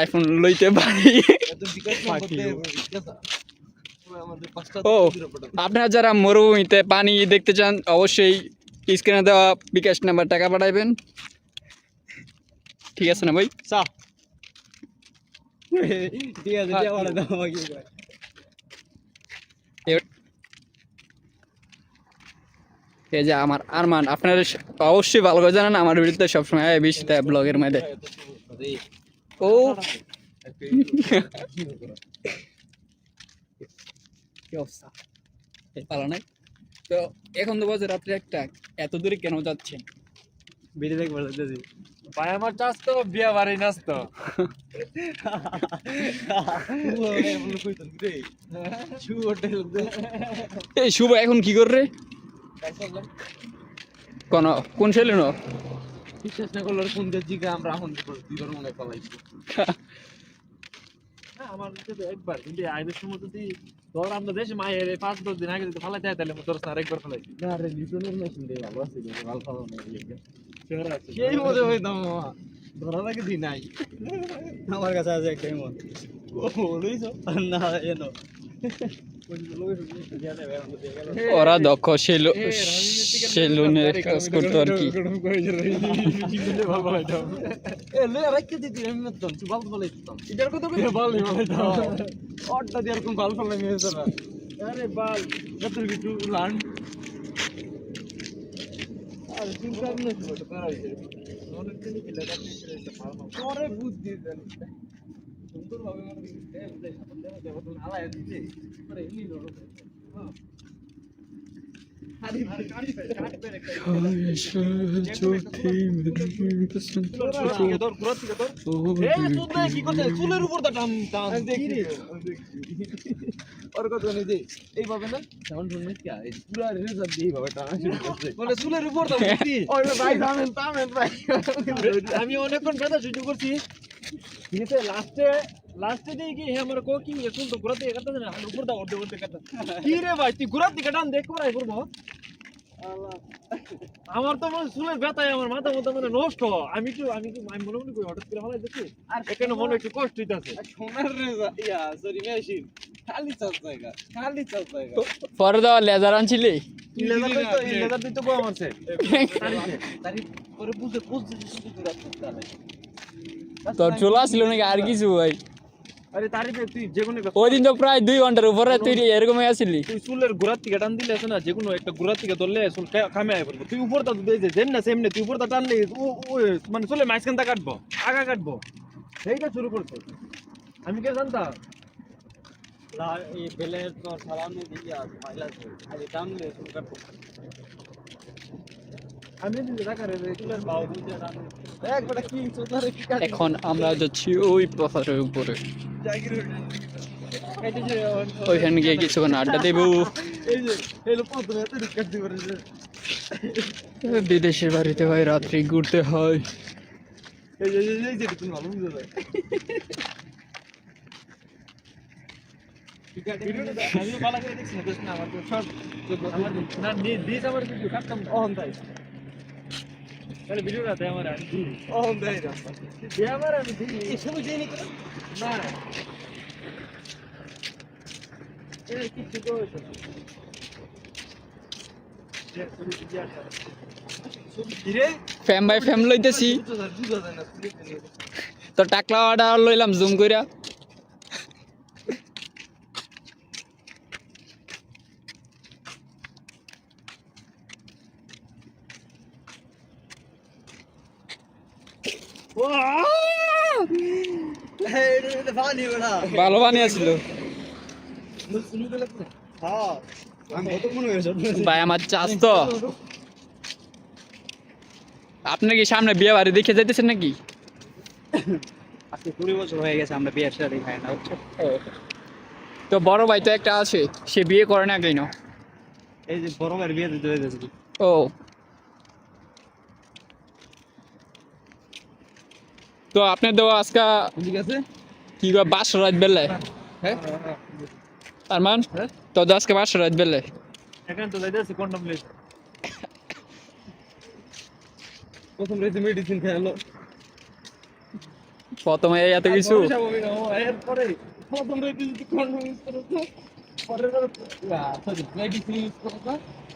IPhone লইতে পারি। ও আপনারা যারা মরুভূমিতে পানি দেখতে চান অবশ্যই স্ক্রিনে দেওয়া বিকাশ নাম্বার টাকা পাঠাইবেন, ঠিক আছে না ভাই? ঠিক আছে এই যে আমার আরমান, আপনারা অবশ্যই ভালো করে জানেন আমার বিরুদ্ধে সবসময় বেশি তাই ব্লগের মধ্যে। ও কি অবস্থা পালা নাই তো, এখন তো বাজে রাত্রে একটা, এত দূরে কেন যাচ্ছেন? ভিডিও দেখবো বলতেছি ভাই আমার চাষ তো বিয়া বাড়ি নাচ তো এই শুভ এখন কি কররে কোন কোন ছেলে ন বিশ্বাস না করলে কোন জিগা আমরা এখন দুইবার মনে পালাইছি আমার তো একবার কিন্তু আইনের সময় যদি ধর আমরা দেশে মায়ের 5-10 দিন আগে যদি ফালাইতে হয় তাহলে তোর আর একবার ফালাইছি না রে লিটনের মেশিন দিয়ে ভালো আছে কিন্তু ভালো ভালো না লিখে চেহারা আছে সেই মজা হইতাম ধরা লাগে দি নাই আমার কাছে আছে একটা মত ও লইছো না এনো ওরা দক্ষ সেলুনের কাজ করতো আর কি। এ লই রাখতে দিতি আমি মত তুই ভালো বলাইতাম এটার কথা কই ভালো বলাইতাম অটটা দিয়ে এরকম ভালো ভালো নিয়ে যাবে আরে বাল কত কিছু লান আর তুই কারণে ছোট করা হইছে অনেক দিন খেলা করতে পরে বুদ্ধি দেন সুন্দর ভাবে মনে দিতে এই সামনে দেব তো আলাদা দিতে পরে এমনি লড়ো হ্যাঁ চুলের উপর এইভাবে না চুলের উপর আমি অনেকক্ষণ কথা সহ্য করছি লাস্টে দিয়ে কি আমার কো কি চুল তো ঘুরাতে কাটতে না উপর দা উঠতে উঠতে কাটতে কি রে ভাই তুই ঘুরাতে কাটান দেখ করাই করবো আমার তো মনে চুলের ব্যথায় আমার মাথা মতো মানে নষ্ট আমি মনে মনে করি হঠাৎ করে হলাই দেখছি আর এখানে মনে একটু কষ্ট হইতাছে সোনার রে ইয়া সরি মেশিন খালি চাষ জায়গা পরে দেওয়া লেজার আনছিলি লেজার দিতে কো আমার সে তারি পরে বুঝে শুধু রাখতে তোর চুল আসছিল নাকি আর কিছু ভাই? আরে তারিফে তুই যেকোনো ওই দিন তো প্রায় 2 ঘন্টার উপরে তুই এরকমই আসিলি। তুই চুলের গোড়ার থেকে টান দিলে আছে না, যেকোনো একটা গোড়ার থেকে ধরলে চুল কামে আয় পড়বে। তুই উপরটা যেন না সেমনে তুই উপরটা টানলে মানে চুলের মাঝখানটা কাটবো, আগা কাটবো, সেইটা শুরু করছো। আমি কে জানতাম এই বেলের তো সালামে দিয়া মাইলা খালি টানলে চুল কাটবো। আমি দিতে দেখা রে চুলের বাউ দিয়ে টান একবারে কি চুলারে কি কাটে। এখন আমরা যাচ্ছি ওই পাহাড়ের উপরে, ওইখানে গিয়ে কিছুক্ষণ আড্ডা দেব। বিদেশের বাড়িতে ভাই রাত্রি ঘুরতে হয়। ভিডিওটা আমার ফ্যাম বাই ফ্যাম লইতেছি তো টাকলা অর্ডার লইলাম জুম কইরা। ভালো বানিয়েছিল ভাই আমার চাষ তো। আপনি কি সামনে বিয়ে বাড়ি দেখে যাইতেছেন নাকি? আজকে 20 বছর হয়ে গেছে আমরা বিয়ের সাথে খাই না হচ্ছে। তো বড় ভাই তো একটা আছে, সে বিয়ে করে না কেন? এই যে বড় ভাইয়ের বিয়ে দিতে হয়েছে। ও তো আপনি তো আজকে ঠিক আছে কি গো বাস রাত বেলায়? হ্যাঁ আরমান তো আজকে বাস রাত বেলায় এখানে তো যাইতেছি কন্ডম লিস্ট প্রথম রেতে মেডিসিন খেলো প্রথমে এত কিছু এরপরে প্রথম রেডি যদি কন্ডম ইউজ করো তো পরে সরি মেডিসিন ইউজ করো তো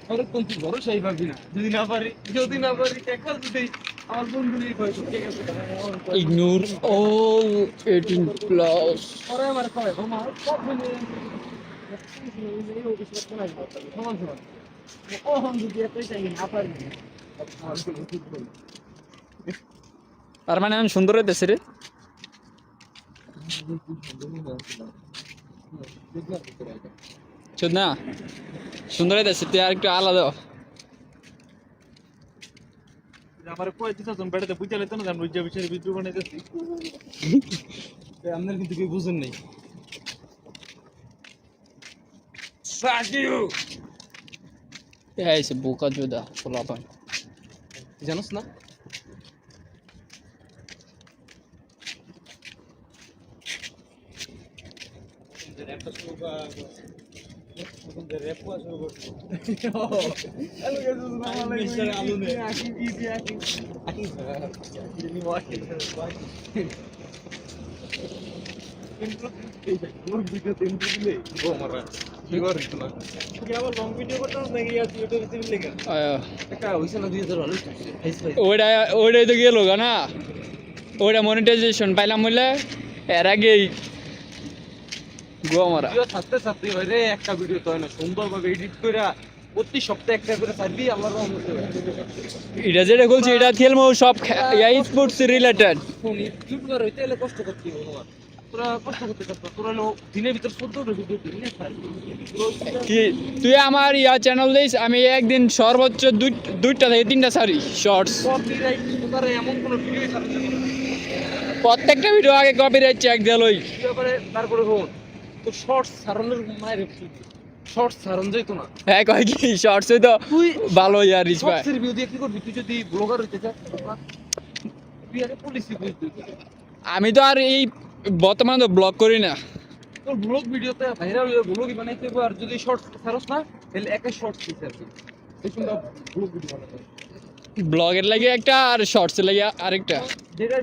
পরে কোন তুই ভরসাই পাবি না যদি না পারি একবার যদি আমার বন্ধু নেই কয় ঠিক আছে ইগনোর অল 18 প্লাস পরে আমার কয় আমার সব মিলে এই অফিসে কোন আসবে সমান সমান ও হন যদি এতই চাই না পারি তার মানে আমি সুন্দর হইতেছি রে চোদ না সুন্দর হইতেছি তুই আর একটু আলাদা হ। আমার কয় দিছাছন বেড়াতে বুঝালে তো না জান বুঝা বিষয়ে ভিডিও বানাইতেছি আপনার কিন্তু কেউ বুঝেন নাই এই সে বোকা জোদা পোলাপান জানোস না ওইটাই তো গেল না ওইটা মনিটাইজেশন পাইলাম বললে এর আগেই গোয়া মারা থাকতে থাকতে রে একটা ভিডিও তো হয় না সুন্দরভাবে এডিট করে প্রতি সপ্তাহে একটা করে ছাড়বি আমার এটা যেটা বলছি এটা খেলবো সব স্পোর্টস রিলেটেড ইউটিউবার হইতে এলে কষ্ট করতে হবে তোমার তোরা কষ্ট করতে পারতো তোরা হলো দিনের ভিতর 14 ভিডিও দিনে কি তুই আমার চ্যানেল দিস আমি একদিন সর্বোচ্চ দুইটা থেকে তিনটা ছাড়ি শর্টস কপিরাইট তোরা এমন কোনো ভিডিও ছাড়তে না প্রত্যেকটা ভিডিও আগে কপিরাইট চেক দিলই তারপরে তারপরে হন তো শর্টস ছাড়ানোর মায়ের শর্টস ছাড়ান যাইতো না হ্যাঁ কয় কি শর্টস তো তুই ভালো রিচ পায় শর্টসের ভিডিও দিয়ে কি করবি তুই যদি ব্লগার হইতে চাস তুই আরে পলিসি বুঝবি আমি তো আর এই বর্তমানে তো ব্লগ করি না তোর ব্লগ ভিডিওতে ভাইরাল ব্লগই বানাইতে হবে আর যদি শর্টস ছাড়স না তাহলে একটা শর্টস দিতে আর কি এই সুন্দর ব্লগ ভিডিও বানাতে ব্লগের লাগে একটা আর শর্টসের লাগে আরেকটা যেটা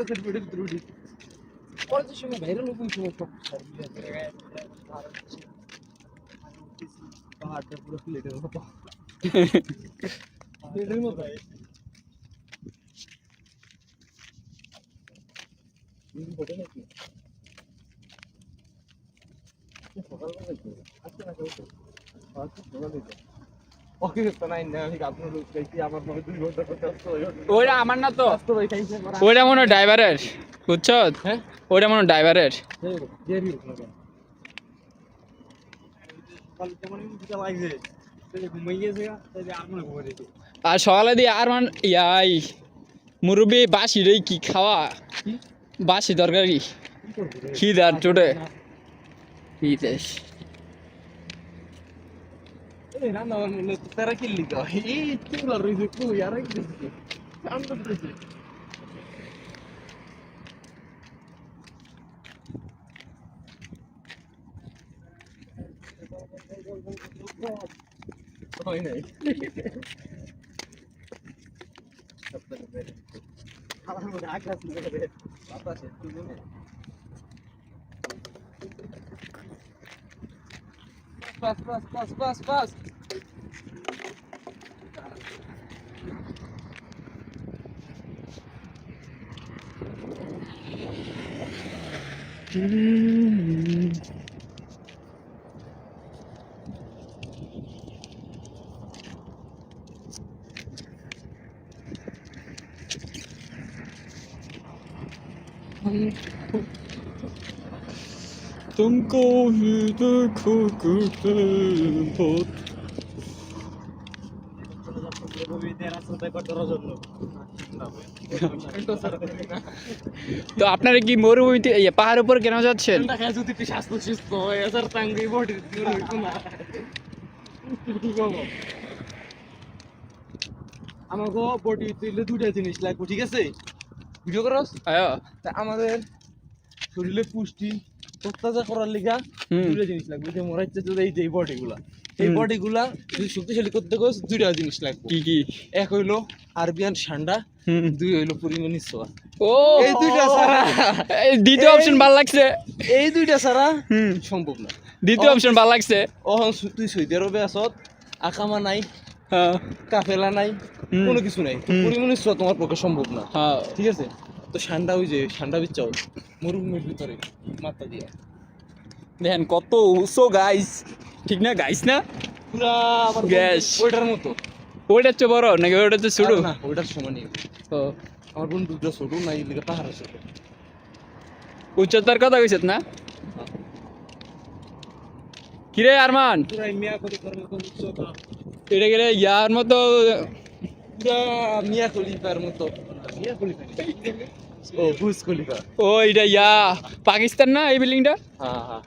সেট ভিডিও ভিডিও পরে যে সময় ভাইরাল হবে সময় সব পাহাড়টা পুরো প্লেটের মতো প্লেটের মতো ওইটা আমার না তো ওইটা মনে হয় ড্রাইভারের বুঝছো হ্যাঁ ওইটা মনে হয় ড্রাইভারের আর সকালে দিয়ে আর ইয়াই মুরব্বী বাসি রে কি খাওয়া বাসি তরকারি খিদার চোটে বিদেশ রান্না বান্না তারা কিনলি তো এই চুলা রয়েছে কই আর কি আমরা দিতেছি হয় নাই আমার মনে আকাশ লাগে বাতাসে তুই মনে বাস तुमको ही देखो करते बहुत তো আপনারা কি মরুভূমিতে পাহাড়ের উপর কেন যাচ্ছেন যদি তুই স্বাস্থ্য সুস্থ হয় এসার টাঙ্গি বডি হইতো না আমাকে বডি তুইলে দুইটা জিনিস লাগবে ঠিক আছে ভিডিও করস আমাদের শরীরে পুষ্টি তত্তাজা করার লিগা দুইটা জিনিস লাগবে যে মরাইতে এই যে বডিগুলা এই বডিগুলা যদি শক্তিশালী করতে গেছ দুইটা জিনিস লাগবে কি কি এক হইলো আরবিয়ান ঠান্ডা হুম। 2 হইলো পরিমণি ছোঁয়া। ও এই দুইটা ছাড়া এই দ্বিতীয় অপশন ভালো লাগছে। এই দুইটা ছাড়া হুম। সম্ভব না। দ্বিতীয় অপশন ভালো লাগছে। তুই সৌদি আরবে আসত, আকামা নাই, হ্যাঁ কাফেলা নাই, হুম। কোনো কিছু নাই, হুম। পরিমণি ছোঁয়া তোমার পক্ষে সম্ভব না। হ্যাঁ ঠিক আছে, তো ঠান্ডা ওই যে ঠান্ডা বিচ্ছাও মরুভূমির ভিতরে মাথা দিয়া দেখেন কত উঁচু গাইস, ঠিক না গাইস না? পুরা আবার গ্যাস। ওইটার মতো। ওইটা হচ্ছে বড় নাকি ওইটা হচ্ছে ছোট? আর না, ওইটার সমানই। ও আমার বন্ধুটা ছোট না, এদিকে পাহাড় ছোট। উচ্চতার কথা কইছত না? কিরে আরমান, পুরা মিয়া কলি করার মতো উচ্চতা, এটা গেলে ইয়ার মতো পুরা মিয়া খলিফার মতো। মিয়া খলিফা ও বুজ খলিফা। ও এটা ইয়া পাকিস্তান না এই বিল্ডিংটা? হ্যাঁ হ্যাঁ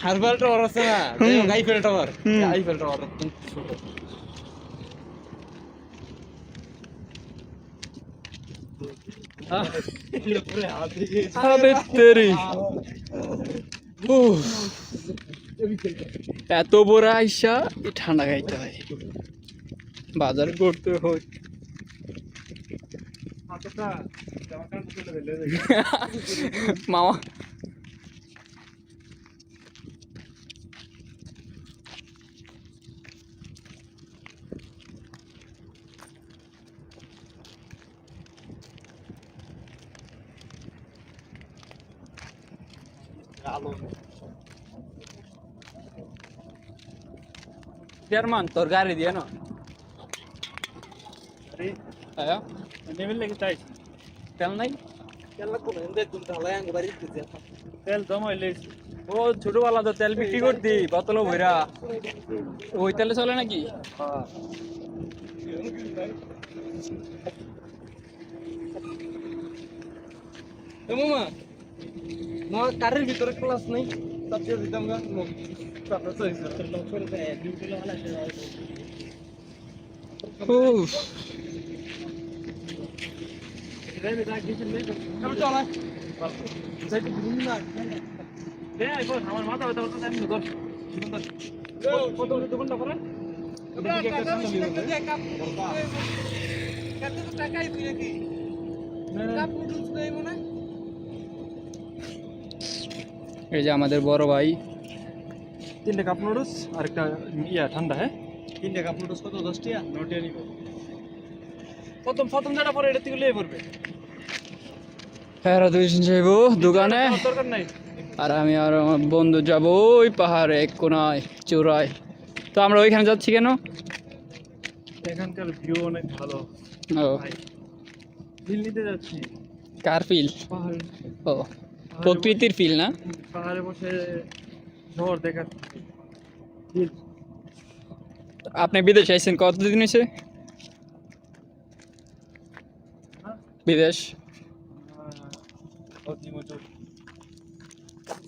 হারবাল টাওয়ার আছে না, আইফেল টাওয়ার। হুম। আইফেল টাওয়ার ছোট। আবে তেরি উফ, এত বড় আইসা এই ঠান্ডা খাইতে হয়, বাজার করতে হয়। মামা চেয়ারম্যান তোর গাড়ি দিয়ে না হ্যাঁ নেবেন লেগে চাই তেল নাই? কেলা কোন এন্ডে তুমি ঢালাই আঙ্গ বাড়ি দিতে যা। তেল জমা লেগেছে। ও ছোটবেলা তো তেল বিক্রি করতি বোতল ভইরা, ওই তেলে চলে নাকি? এ মামা, না কারের ভিতরে ক্লাস নাই, সাবজেক্ট দিতাম গা নো তারপর চইছে লক করে দেয় ডিউটি লাগা উফ রেবে দা কিছু নেই তো। আমি চলা যাইতে ঘুম না। দে এখন আমার মাথা ব্যথা করতে আমি ধর। কত দোকানটা করে? এই যে আমাদের বড় ভাই, 3টা কাপ নুডলস আর একটা ইয়া ঠান্ডা। হ্যাঁ 3 টাকা ফুটস কত 10 টাকা নোটে নিব। প্রথম যেটা পরে এটা থেকে লয়ে পড়বে। হ্যাঁ দুই যাইব দোকানে, দরকার নাই। আর আমি আর আমার বন্ধু যাবো ওই পাহাড়ে এক কোনায় চূড়ায়। তো আমরা ওইখানে যাচ্ছি কেন? এখানকার ভিউ অনেক ভালো। ও ফিল নিতে যাচ্ছি। কার ফিল? পাহাড়ে ও প্রকৃতির ফিল না? পাহাড়ে বসে শহর দেখার ফিল। আপনি বিদেশ আইছেন কতদিন হয়েছে? বিদেশ অতি মজুর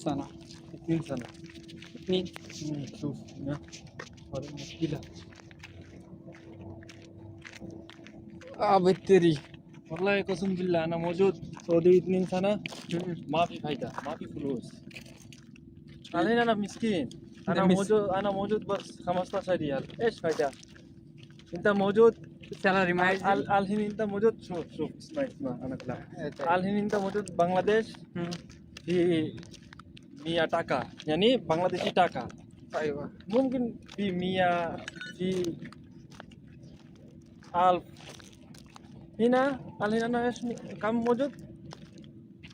সানা 3 سنة নি شوف هنا هذه مشكلة আবে তেরি والله قسم بالله أنا موجود سعودي 2 سنة ما في فايدة ما في فلوس الحين أنا مسكين أنا موجود بس 15 ريال إيش فايدة أنت موجود স্যালারি মাই الحين أنت موجود شوف اسمع أنا كلام الحين أنت موجود بنغلاديش في 100 টাকা يعني بنغلاديشي টাকা ايوه ممكن في 100 في 1000 هنا الحين أنا إيش كم موجود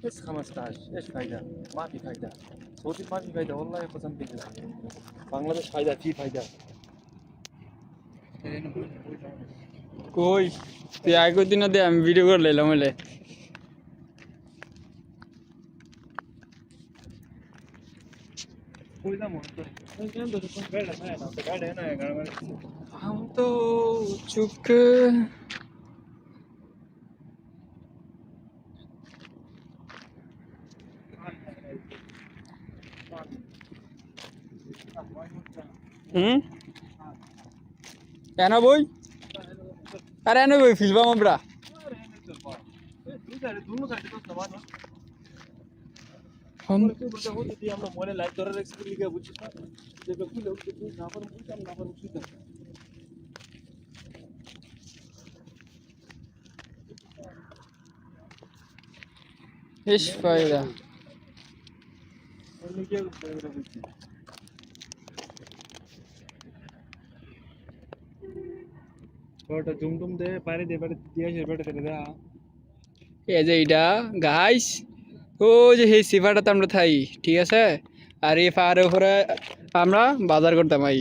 بس 15 إيش فايدة ما في فايدة سعودي ما في فايدة والله قسم بالله بنغلاديش فايدة في فايدة কই তুই আগে দিন দে আমি ভিডিও করে লাইলাম বলে कोई ना मोड़ तो क्या तो तुम बैठ है ना तो बैठ है ना गाड़ी में हम तो चुप এনা বই আরে এনা বই ফিলবাম আমরা दोनों साइड तो समान है हम আমরা মোবাইলে লাইভ ধরে রাখছি লিখে বুঝছিস না যে খুলে উঠতে তুই না পারো বুঝতাম না পারো বুঝতাম ايش فايدة অন্য কি করতে হবে বুঝছি ওটা জুমটুম দে পারে দে পারে দিয়ে আসে পারে দে দা এই যে এটা গাইস ও যে সেই সিফাটাতে আমরা থাই ঠিক আছে আর এই পাহাড়ের উপরে আমরা বাজার করতাম আই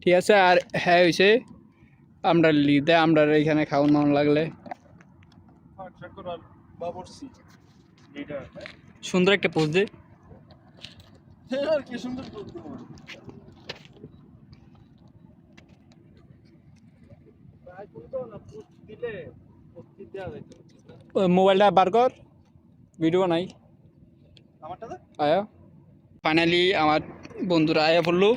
ঠিক আছে আর হ্যাঁ হয়েছে আমরা লিদে আমরা এখানে খাওয়ান মাওয়ান লাগলে ফাট করে বাবরসি এটা সুন্দর একটা পোস্ট দে আর কি সুন্দর করতে হবে ভাই তো না পোস্ট দিলে পোস্ট দেওয়া যাইতো ওই মোবাইলটা বার কর ভিডিও নাই আমারটা দে আয়া ফাইনালি আমার বন্ধুরা আয়া পড়লো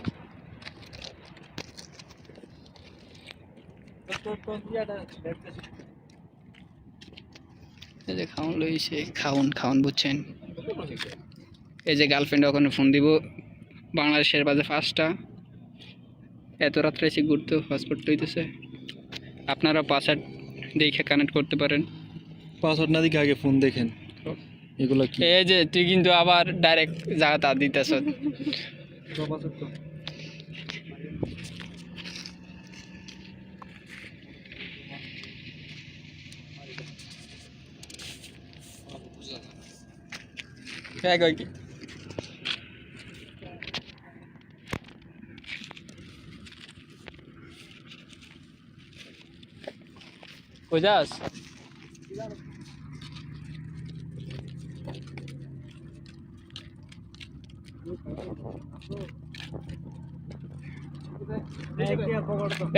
তোর দিয়াটা দেখতেছি এই যে খাওয়ান লইছে খাওন খাওন বুঝছেন এই যে গার্লফ্রেন্ড ওখানে ফোন দিব বাংলাদেশের বাজে 5টা এত রাত্রে এসে ঘুরতে পাসপোর্ট হইতেছে আপনারা পাসওয়ার্ড দেখে কানেক্ট করতে পারেন পাসওয়ার্ড না দিকে আগে ফোন দেখেন এগুলো কি এই যে তুই কিন্তু আবার ডাইরেক্ট জায়গাটা দিতেছ পাসওয়ার্ড তো হ্যাঁ কই কি কই যাস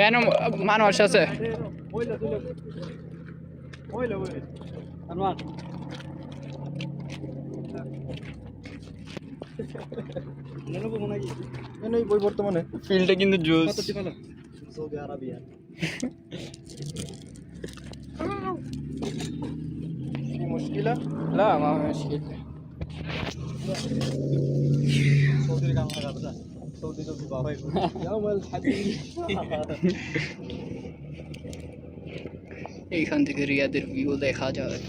এন মানুষ আছে ওইলা তুলে ওইলা আনোয়ার নেনবো মনে কি এই বই বর্তমানে ফিল্ডটা কিন্তু জুস কত টিপালো সৌদি আরবিয়া কি মুশকিলা لا ما في مشكلة সৌদির গান লাগাবে না সৌদি তো বিবাহ হয় ইয়াউল হাবিব এইখান থেকে রিয়াদের ভিউ দেখা যায়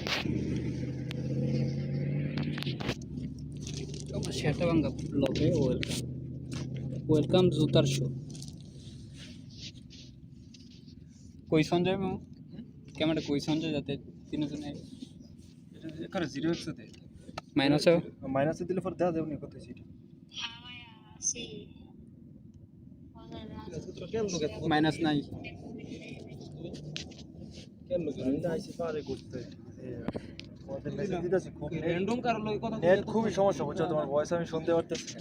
আমার শেরটা ভাঙ্গা ব্লগে ওয়েলকাম ওয়েলকাম জুতার শো কই সঞ্জয় মামু ক্যামেরা কই সঞ্জয় যাতে তিনজনে এটা এখানে 0x তে মাইনাসও মাইনাসে দিলে পর দেওয়া যাবে না কত সেটা মাইনাস নাই কেন লোক আমি তো আইছি পারে করতে আমাদের মেসেজ দিতেছি খুব র্যান্ডম কারো লগে কথা নেট খুবই সমস্যা হচ্ছে তোমার ভয়েস আমি শুনতে পারতেছি না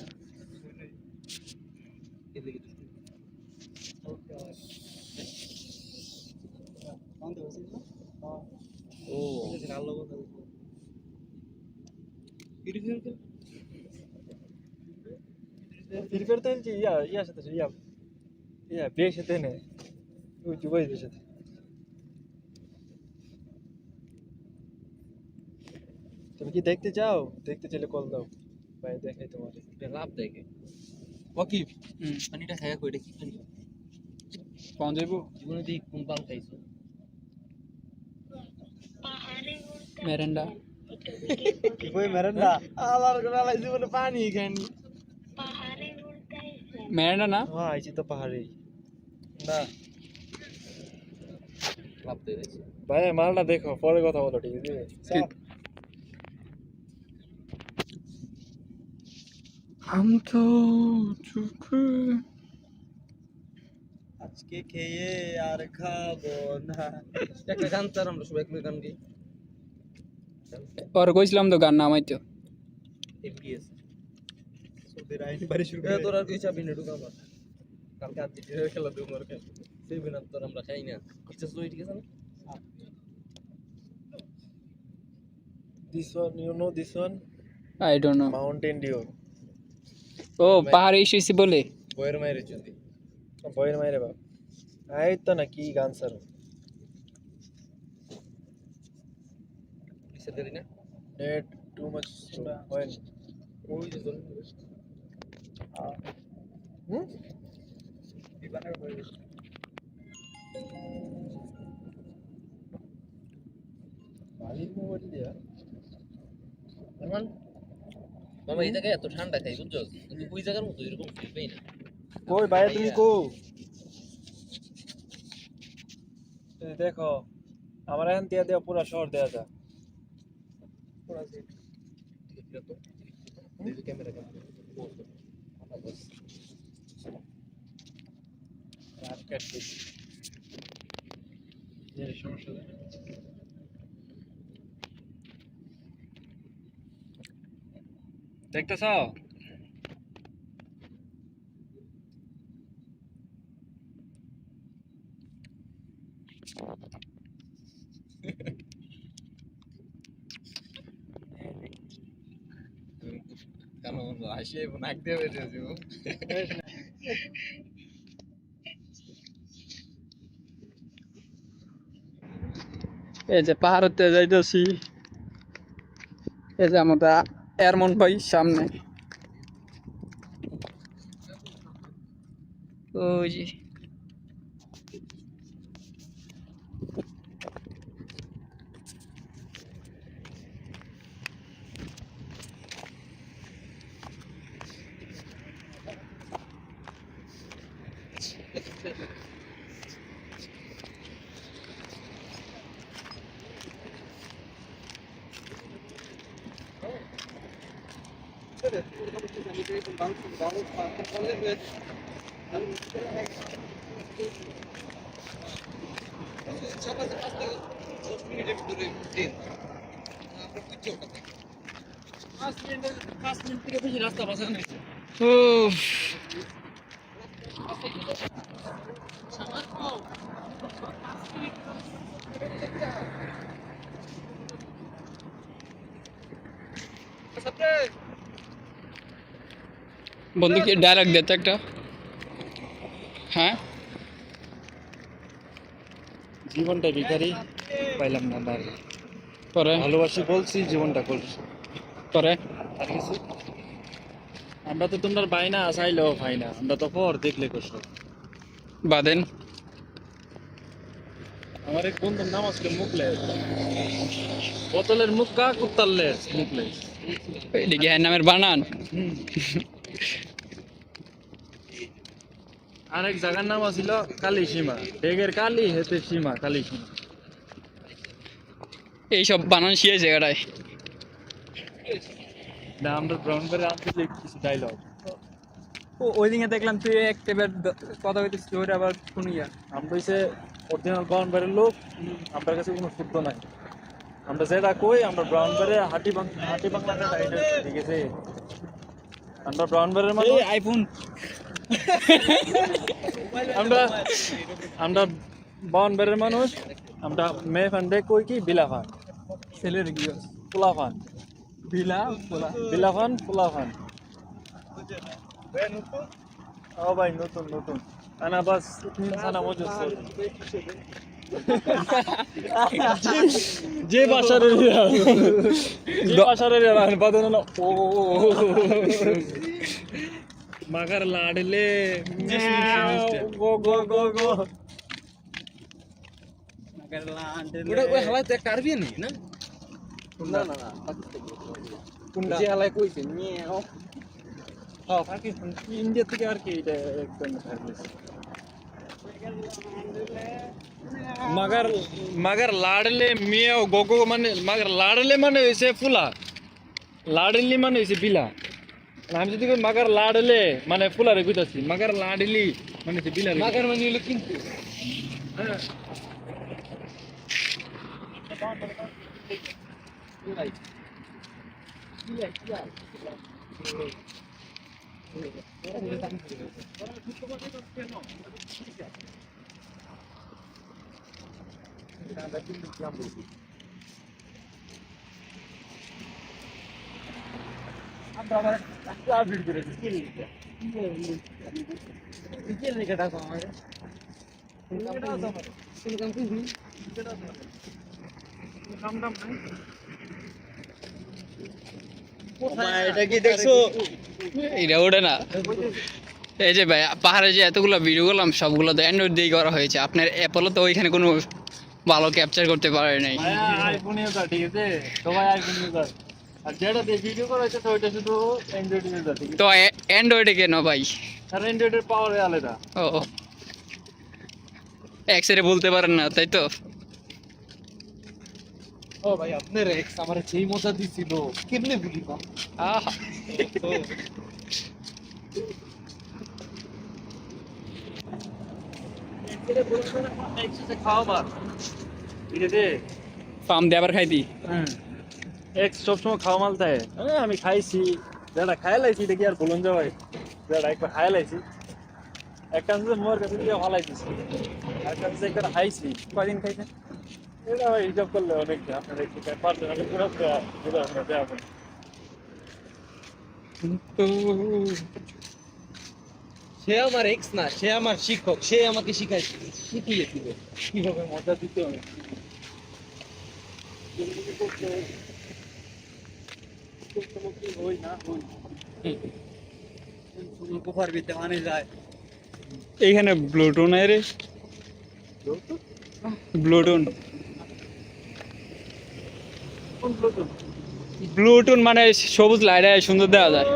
ও ফিরফির তো ইয়া সাথে ইয়া বেশ সাথে না ওই জুবাইদের সাথে তুমি কি দেখতে চাও দেখতে চাইলে কল দাও ভাই দেখাই তোমার লাভ দেখে ওয়াকিব পানিটা খায়া কইটা কি পানি পাওয়া যাবো জীবনে দেখি কোন পান খাইছো মেরেন্ডা কি কই মেরেন্ডা আলার গলা জীবনে পানি খানি মেরেন্ডা না হ্যাঁ আইছি তো পাহাড়ে না লাভ দেখে ভাই মালটা দেখো পরে কথা বলো ঠিক আছে ঠিক। हम तो चुके আজকে খেয়ে আর খাবো না একটা গান তার আমরা সবাই একটু গান গাই और কইছিলাম তো গান নামাইতো এমপিএস সৌদির আইনি বাড়ি শুরু এ করে তোর আর কিছু চাবি নেটু আমার কালকে আর দিনের খেলা দেব মোর খেল সেই বিনা তোর আমরা খাই না কিছু সই ঠিক আছে না this one you know this one I don't know mountain dew ও পাহাড়ে এসেছি বলে বইয়ের মায়ের যদি বইয়ের মাইরে বাপ আই তো না কি গান স্যার কিসে দেরি না নেট টু মাচ হয় ওই যে ধরুন হুম বিমানের বই মালিক মোবাইল দিয়া রহমান মামা এই জায়গায় এত ঠান্ডা খাই বুঝছো কিন্তু ওই জায়গার মতো এরকম ফিল পাই না কই ভাই তুমি কো এই দেখো আমার এখান থেকে দেওয়া পুরো শহর দেওয়া যায় ক্যামেরা দেখতেছ কেন আসে নাক দিয়ে বেরিয়ে যাবো এই যে পাহাড়তে যাইতেছি এই যে আমরা এরমন ভাই সামনে ওই যে উফ বন্ধু কি ডায়লগ দিতে একটা হ্যাঁ জীবনটা ভিখারি পাইলাম না আর পরে ভালোবাসি বলছি জীবনটা করছি পরে আর কিছু আমরা তো তোমার বাইনা চাইলেও পাই না আমরা তো পর দেখলে করছো বাদেন আমার এক বন্ধুর নাম আজকে মুখলেস বোতলের মুখ কা কুত্তারলেস মুখলেস এদিকে হ্যাঁ নামের বানান আরেক জায়গার নাম ছিল কালী সীমা ডেগের কালী হেতে সীমা কালী সীমা এইসব বানান শিয়ে জায়গাটায় না আমরা ব্রাউন করে আনতে কিছু ডায়লগ ওই দিকে দেখলাম তুই একটা কথা বলতেছিস ওইটা আবার শুনিয়া আমরা হইছে অরিজিনাল ব্রাউন বারের লোক আমার কাছে কোনো শুদ্ধ নাই আমরা যেটা কই আমরা ব্রাউন বারে হাটি বাংলাটা ঠিক আছে আমরা ব্রাউন বারের মানে আইফোন আমরা ব্রাউন বারের মানুষ আমরা মেয়ে ফান্ডে কই কি বিলাফান ছেলের কি পোলাফান বিলা বলা বিলাফান পোলাফান ও ভাই নতুন নতুন আনা বাস সানা মজুদ যে ভাষার বাদন ও মাগার লাডলে গো গো গো গো ওটা ওই হালায় তো একটা আরবি নেই না না না না কোন যে হালায় কইছে নিও হ্যাঁ পাকিস্তান ইন্ডিয়া থেকে আর কি এটা একদম मगर लाडले मियाओ गोगो माने मगर लाडले माने वैसे फुला लाडली माने वैसे बिला हम যদি কই मगर लाडले माने फुला रे কইতাছি मगर लाडली माने से बिला মাগার মানে হলো কিন্তু এটা কি দেখছো এটা ওঠে না এই যে ভাই পাহাড়ে যে এতগুলো ভিডিও করলাম সবগুলো তো অ্যান্ড্রয়েড দিয়ে করা হয়েছে আপনার অ্যাপলও তো ওইখানে কোনো ভালো ক্যাপচার করতে পারে নাই আইফোন ইউজার ঠিক আছে সবাই আইফোন ইউজার আর যেটা দিয়ে ভিডিও করা হচ্ছে ওইটা শুধু অ্যান্ড্রয়েড ইউজার ঠিক আছে তো অ্যান্ড্রয়েডে কেন ভাই? আর অ্যান্ড্রয়েডের পাওয়ার আলাদা ও এক্সরে বলতে পারেন না তাই তো? ও ভাই আপনার এক্স আমার যেই মজা দিছিল কেমনে ভুলি না আহা একসাথে খাওয়াবার ঠিক আছে ফার্ম দিয়ে আবার খাই দি। এক্স সবসময় খাওয়া মাল থাকে আমি খাইছি যেটা খাই লাইছি দেখি আর বলুন যে ভাই যেটা একবার খাই লাইছি একটা হচ্ছে মোর কাছে দিয়ে ভালাই দিছি একটা হচ্ছে একবার খাইছি কয়দিন খাইছেন এটা ভাই হিসাব করলে অনেক আপনার একটু পারছেন আমি পুরো আপনার দেওয়া সে আমার এক্স না সে আমার শিক্ষক সে আমাকে শিখাইছে শিখিয়ে দিবে কিভাবে মজা দিতে হবে এইখানে ব্লুটুন রে ব্লুটুন ব্লুটুন মানে সবুজ লাইট সুন্দর দেওয়া যায়।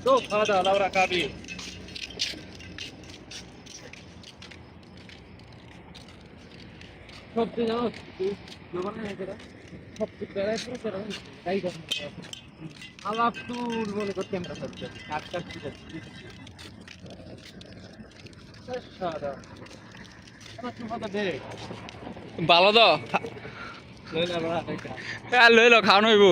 তো খাওয়া দাওয়া লাউরা খাবি সবচেয়ে জানো সবচেয়ে বেড়াই পুরো তাই আলাপ তুল মনে করতে আমরা সবচেয়ে কাট কাট সাদা আমার তো কথা দে ভালো তো লই লো খাওয়ানো হইব।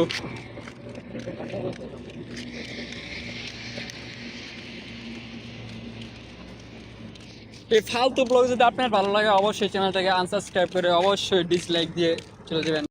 এই ফালতু ব্লগ যদি আপনার ভালো লাগে অবশ্যই চ্যানেলটাকে আনসাবস্ক্রাইব করে অবশ্যই ডিসলাইক দিয়ে চলে যাবেন।